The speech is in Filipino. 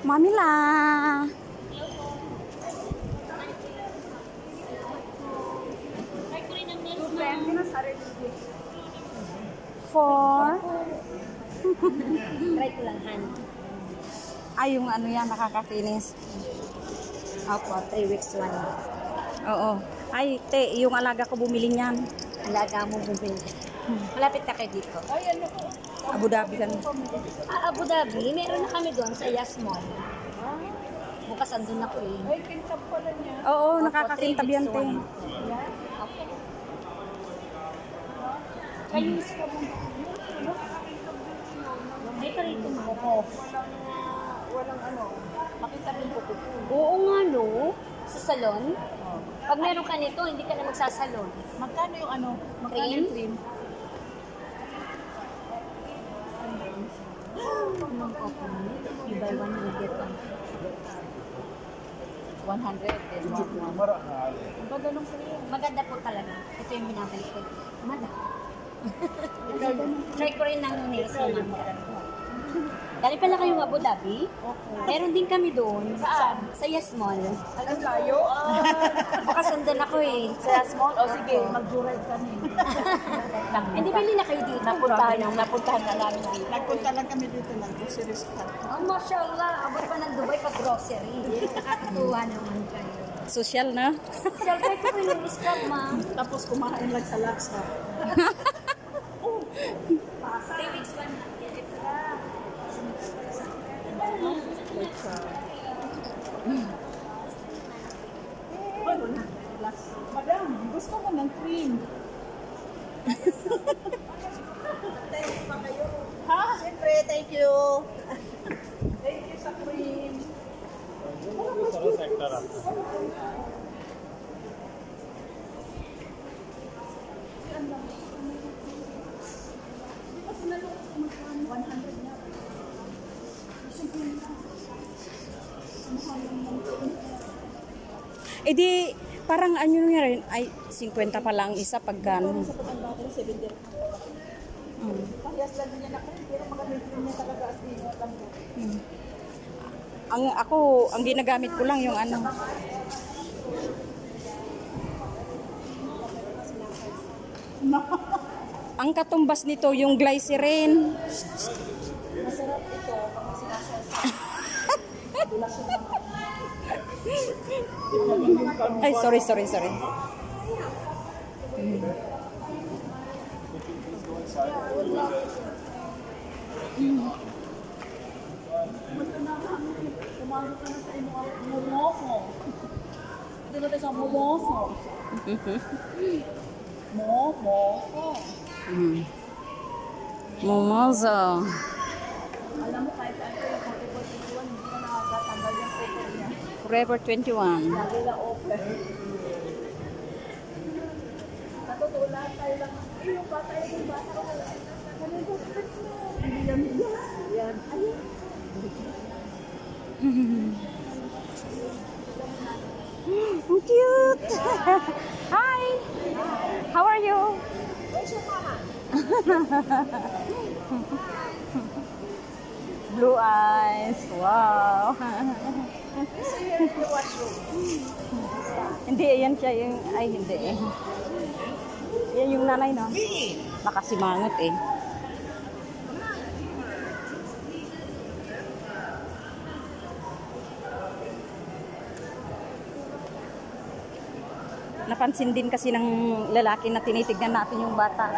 Mamila. For? Try ko lang, Han. Ay, yung ano yan, nakakakinis. Opo, 3 weeks one. Oo. Ay, te, yung alaga ko bumili niyan. Alaga mo bumili. Malapit na kayo dito. Abu Dhabi kan. Abu Dhabi, meron na kami doon sa Yas Mall. Bukas andun ako eh. Ay, kintab pala niya. Oo, nakakakintab yan, te. Kalinis ka mo. Ay, karito mo ko. Walang ano, makita rin ko. Oo nga no, sa salon. Pag meron ka nito, hindi ka na magsasalon. Magkano yung ano? Magkano Cream? yung cream? You buy one, you get one. 100. Ang ganda ng cream. Maganda po talaga. Ito yung binabalik ko. Mada. Try ko rin ng nails naman. Dali pala kayong Abu Dhabi? Okay. Meron din kami doon. Saan? Sa Yas Mall. Alam tayo? Baka sundan ako eh. Sa small? O sige, mag-drive kami. Hindi bili na kayo dito. Napuntahan na namin dito. Nagpunta lang kami dito ng grocery store. Oh, mashallah. Abot pa ng Dubai pag grocery. Nakakatuwa naman kayo. Social na. Siyempre ko rin yung scrub, ma'am. Tapos kumain lang sa laksa. 3 weeks one. Madam, gusto mo ng cream? Ha? Siyempre, thank you. Thank you sa cream. Eh di, parang ano nga rin, ay, 50 pa lang isa pag gano'n. Sa pagkakata ng 7 dirham. Parehas lang din yan ako, pero maganda yung cream niya talaga as in. Ang ginagamit ko lang yung ano. Ang katumbas nito, yung glycerin. Masarap ito kapag sinasasa. Ay, sorry. Umalo ka na sa momoko. Ito na tayo sa momoko. Momoko. Momozo. Alam mo, kahit ano yung Forever 21, hindi na nakakatanggal yung offer niya. Forever 21. Lagi na offer. Sa totoo lahat tayo lang, yung bata yung bata ko. Ano yung offer mo? Hindi lang yan. Ayun. Oh, cute. Hi. How are you? Where's your mama? Blue eyes. Wow. So here in the washroom. Hindi, yan siya yung... Ay, hindi eh. Yan yung nanay, no? Nakasimangot eh. Napansin din kasi ng lalaki na tinitignan natin yung bata.